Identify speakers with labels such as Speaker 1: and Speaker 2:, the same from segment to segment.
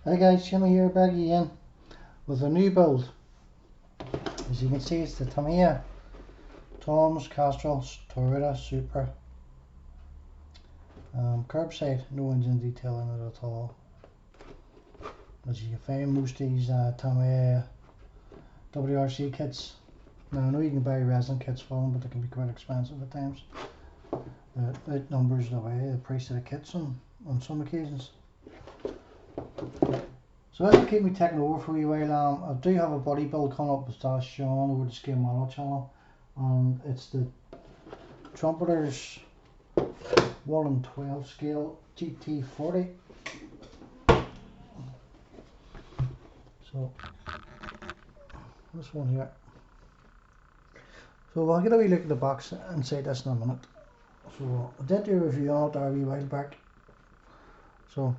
Speaker 1: Hi guys, Jimmy here back again with a new build. As you can see, it's the Tamiya Tom's Castrol Toyota Supra. Curbside, no engine detail in it at all. As you can find most of these Tamiya WRC kits. Now I know you can buy resin kits for them, but they can be quite expensive at times. It numbers the way the price of the kits on some occasions. So that'll keep me taking over for a while. I do have a body build coming up with Shawn over the Scale Model channel, and it's the Trumpeter's 1/12 scale GT40. So this one here. So I'll get a wee look at the box inside this in a minute. So I did do a review on it a wee while back. So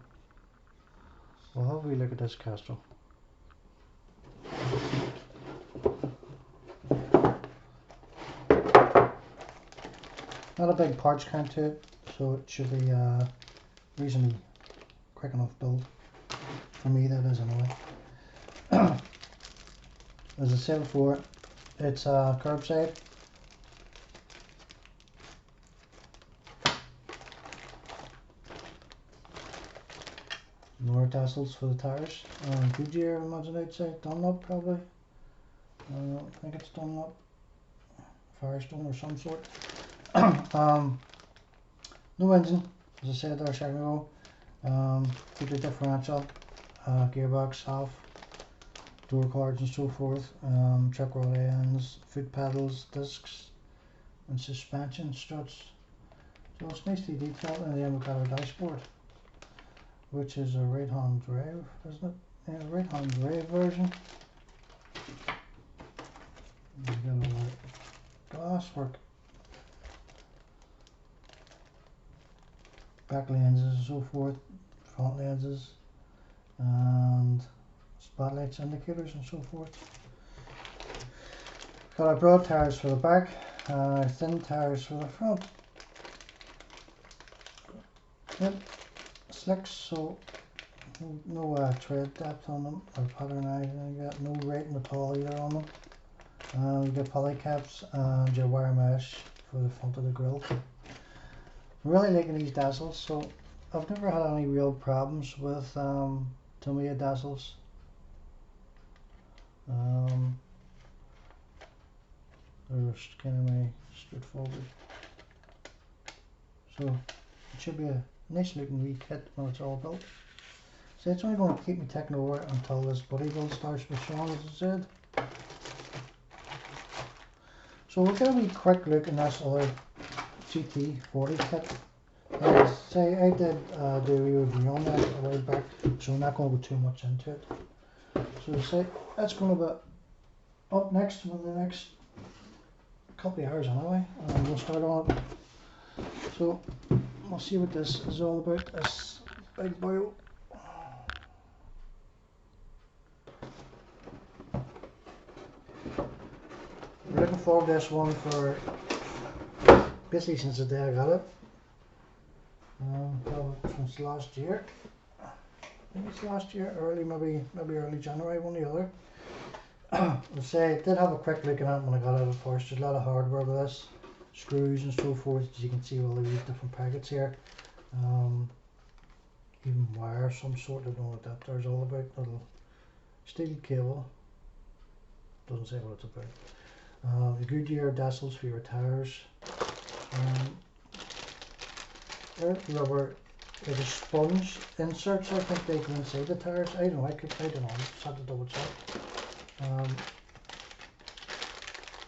Speaker 1: we'll have a wee look at this Castrol. Not a big parts count to it, so it should be reasonably quick enough build. For me, that is anyway. As I said before, it's curbside. More tassels for the tires. Goodyear, I imagine outside. Dunlop probably. I think it's Dunlop. Firestone or some sort. No engine, as I said there a second ago. Keep the differential, gearbox half, door cards and so forth, chuck rod ends, foot pedals, discs and suspension struts. So it's nicely detailed, and then we've got our dashboard, which is a right hand drive, isn't it? Yeah, right hand drive version. We've got our glass work, back lenses and so forth, front lenses and spotlights, indicators and so forth. Got our broad tires for the back, thin tires for the front. Yep, slicks, so no tread depth on them or pattern or anything like that. No rating at all either on them. You get poly caps and your wire mesh for the front of the grille. I'm really liking these dazzles, so I've never had any real problems with Tamiya dazzles. They're kind of straightforward. So it should be a nice looking wee kit when it's all built. So it's only going to keep me taking over until this body build starts with Shawn, as I said. So we'll get a wee quick look in this other GT40 kit. Say I did do a review on that a while back, so I'm not going to go too much into it. So say that's going to be up next in the next couple of hours anyway, and we'll start on it. So we'll see what this is all about, this big boy. We're looking forward to this one for basically since the day I got it. Probably since last year. I think it's last year, maybe early January, one or the other. I'll say I did have a quick look at it when I got it at first. There's a lot of hardware with this, screws and so forth, as you can see all these different packets here. Even wire of some sort, I don't know what that there's all about. Little steel cable, doesn't say what it's about. The Goodyear tassels for your tires. Rubber, there's a sponge inserts, I think they go inside the tires. I don't know, I don't know, just have to double check.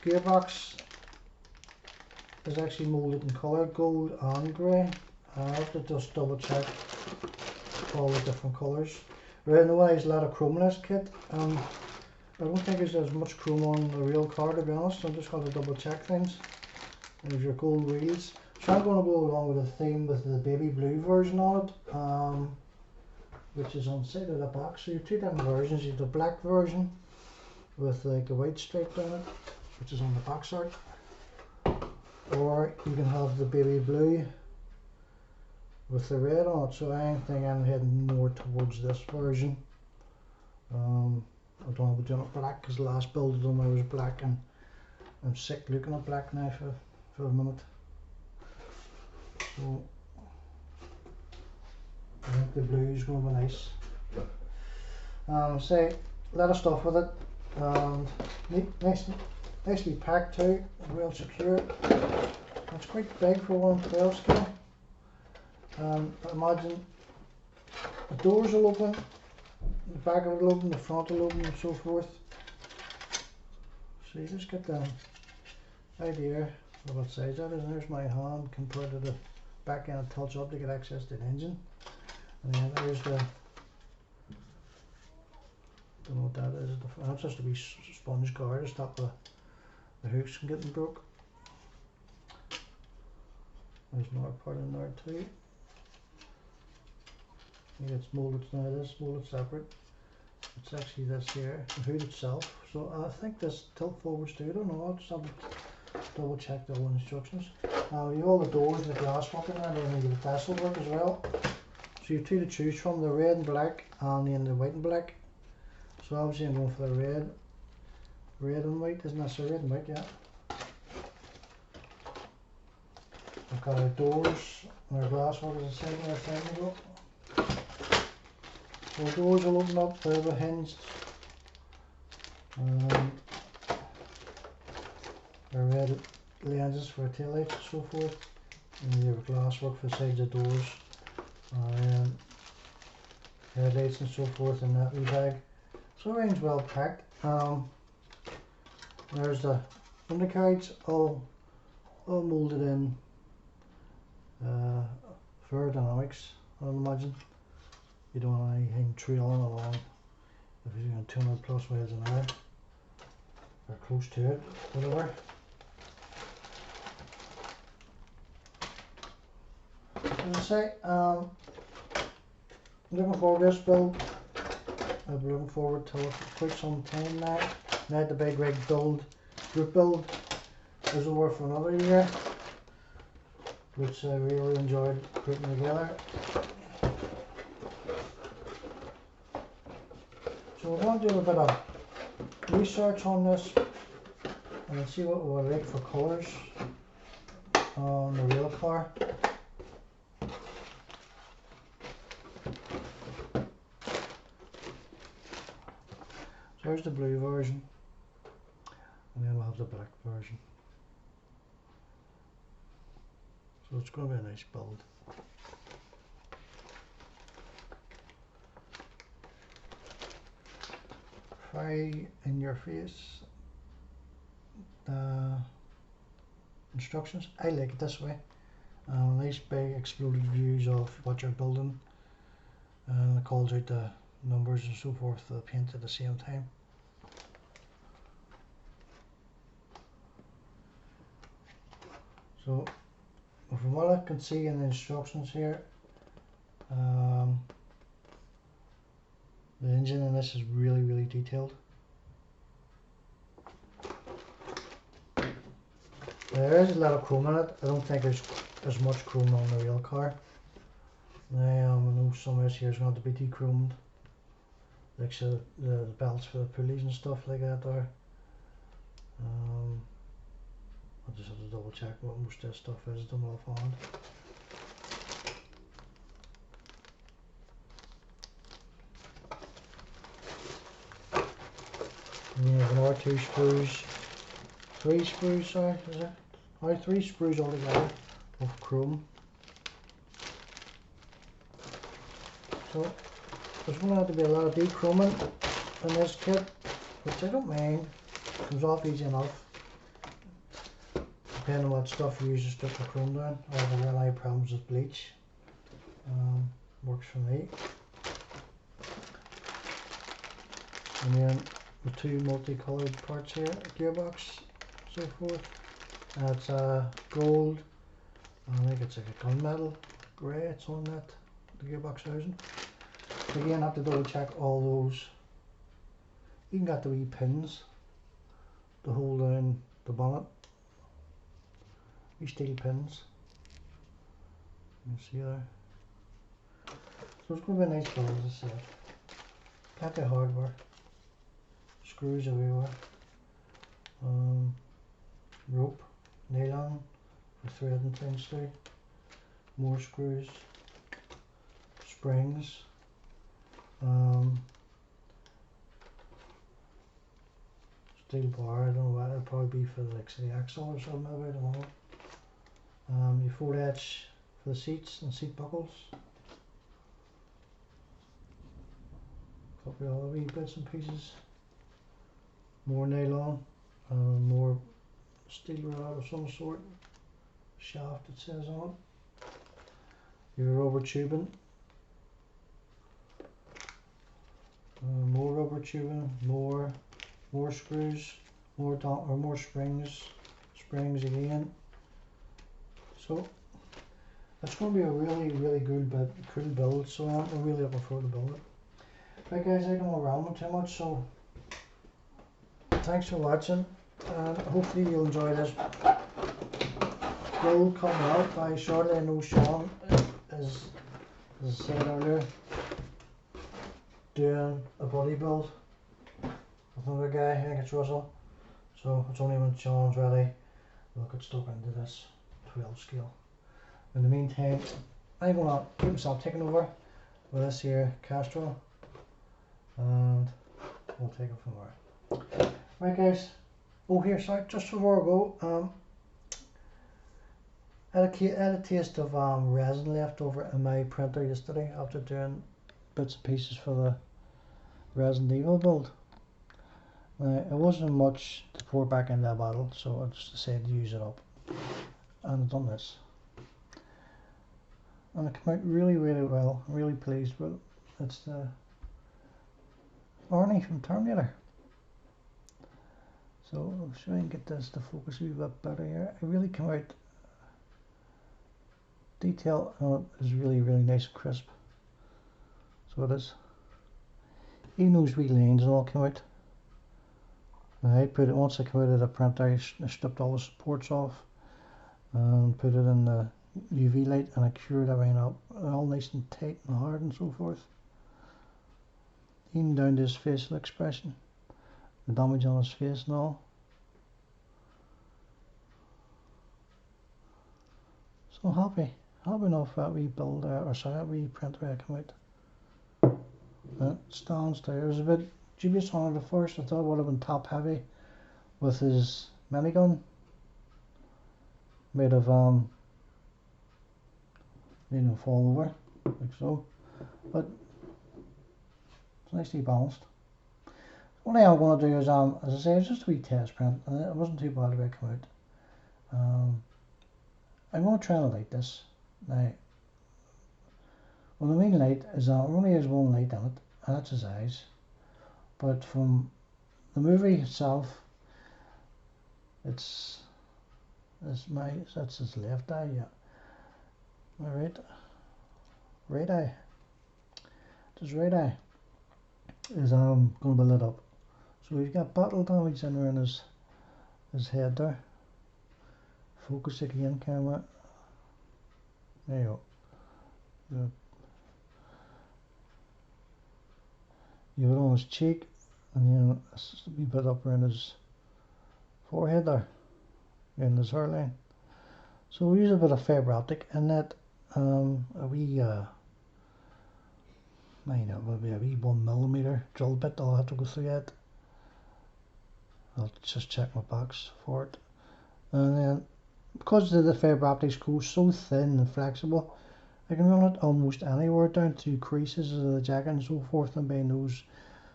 Speaker 1: Gearbox is actually moulded in colour, gold and grey. I have to just double check all the different colours. Right, I know there's a lot of chrome in this kit. I don't think there's as much chrome on the real car, to be honest. I'm just going to double check things. There's your gold wheels. So I'm going to go along with the theme with the baby blue version on it, which is on the side of the box. So you have two different versions. You have the black version with like a white stripe down it, which is on the back side, or you can have the baby blue with the red on it. So I think I'm heading more towards this version. I don't know about doing it black because the last build I done I was black, and I'm sick looking at black now for a minute. So I think the blue is going to be nice. Say a lot of stuff with it, and nicely packed too, well secure. It's quite big for 112 scale. I imagine the doors will open, the back of it will open, the front will open, and so forth. So you just get the idea of what size that is. And there's my hand compared to the back end. It tilts up to get access to the engine. And then there's the, don't know what that is. That's just a wee sponge guard to stop the hooks from getting broke. There's another part in there too. Yeah, it's molded now. This molded separate. It's actually this here, the hood itself. So I think this tilt forwards too. I don't know. I'll just have to double check the old instructions. You have all the doors and the glass work in there, and then you have the tassel work as well. So you have two to choose from: the red and black, and then the white and black. So obviously I'm going for the red and white. Isn't that so? Red and white, yeah. I've got our doors and our glass work as I said there a second ago. So the doors will open up, they're hinged. Our red lenses for tail lights and so forth. And you have glass work for the sides of doors. Headlights and so forth in that wee bag. So everything's well packed. There's the undercarriage all moulded in for aerodynamics, I would imagine. You don't want anything trailing along if you're doing 200 plus miles an hour or close to it, whatever. As I say, I'm looking forward to this build. I've been looking forward to it for quite some time now. Now the big rig build, group build, is over for another year, which I really enjoyed putting together. So we're going to do a bit of research on this and see what we like for colours on the real car. So there's the blue version, and then we'll have the black version. So it's going to be a nice build. Very in your face instructions. I like it this way. Nice big exploded views of what you're building, and it calls out the numbers and so forth for the paint at the same time. So from what I can see in the instructions here, the engine in this is really detailed. There is a lot of chrome in it. I don't think there's as much chrome on the real car. I know some of this here is going to be de-chromed, like so the belts for the pulleys and stuff like that there. I'll just have to double check what most of this stuff is done offhand. And you have another three sprues, sorry, is it? Oh, 3 sprues altogether of chrome. So there's going to have to be a lot of de-chroming in this kit, which I don't mind. It comes off easy enough. Depending on what stuff you use to strip the chrome down. I have a real eye problems with bleach. Works for me. And then the 2 multicoloured parts here, gearbox, so forth. That's gold. I think it's like a gunmetal grey. It's on that, the gearbox housing. Again, I have to double check all those. You can get the wee pins to hold down the bonnet. These steel pins. You can see there. So it's going to be a nice build, as I said. plenty of hardware, screws everywhere, rope, nylon for threading things through, more screws, springs, steel bar. I don't know what, it'll probably be for the axle or something, maybe, I don't know. Your 4H for the seats and seat buckles. Couple of other wee bits and pieces. More nylon, more steel rod of some sort. Shaft, it says on it. Your rubber tubing. More rubber tubing, more screws, more springs again. So it's going to be a really good cool build. So I'm really looking forward to building it. Right guys, I don't want to ramble too much, so thanks for watching, and hopefully you'll enjoy this build coming out. I shortly know Shawn, as I said earlier, doing a body build with another guy. I think it's Russell. So it's only when Shawn's ready we'll get stuck into this 12 scale. In the meantime, I'm going to keep myself taking over with this here Castrol, and we'll take it from there. Right guys, oh here, sorry, just before I go, I had a taste of resin left over in my printer yesterday after doing bits and pieces for the Resident Evil build. It wasn't much to pour back into the bottle, so I just decided to use it up, and I've done this, and it came out really well. I'm really pleased with it. It's the Arnie from Terminator. So I'll try and get this to focus a wee bit better here. It really came out, detail on it is really nice and crisp. So it is. Even those wee lines and all came out. I put it, once I came out of the printer, I stripped all the supports off and put it in the UV light, and I cured everything up, all nice and tight and hard and so forth. Even down to his facial expression, the damage on his face and all. So happy enough that we build, or sorry, that we printer I come out. It stands there. I was a bit dubious on it at first. I thought it would have been top heavy with his minigun made of fall over like so, but it's nicely balanced. What I am going to do is as I say, it's just a wee test print, and it wasn't too bad when it came out. I'm going to try and light this now. Well, the main light is only has one light in it, and that's his eyes. But from the movie itself, that's his left eye, yeah. My right eye. His right eye is going to be lit up. So he's got battle damage in around his head there. Focus again, camera. There you go. You have it on his cheek, and then a wee bit up around his forehead there, in his hairline. So we use a bit of fibre optic in that, a wee, maybe a wee 1mm drill bit. I'll have to go through that. I'll just check my box for it. And then, because the fibre optics go so thin and flexible, I can run it almost anywhere down to creases of the jacket and so forth, and behind those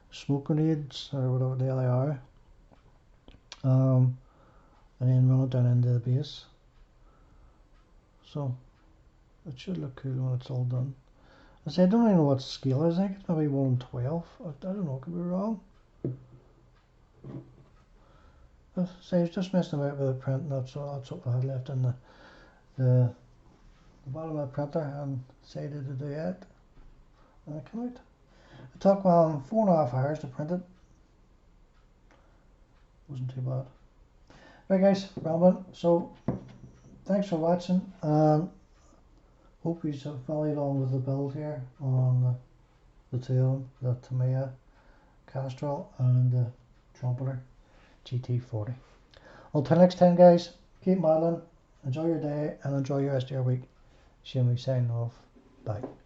Speaker 1: smoke grenades or whatever the hell they are. And then run it down into the base. So it should look cool when it's all done. I say I don't really know what scale it is. I think it's maybe 1/12. I don't know, I could be wrong. I say I was just messing about with the print, and that's what I had left in the bottom of the printer, and decided to do it, and it came out. It took 4.5 hours to print it. Wasn't too bad. Right guys, rambling. So thanks for watching, and hope you have followed along with the build here on the Tamiya Castrol and the Trumpeter GT40. Until next time guys, keep modelling, enjoy your day and enjoy your rest of your week. Shawn signing off. Bye.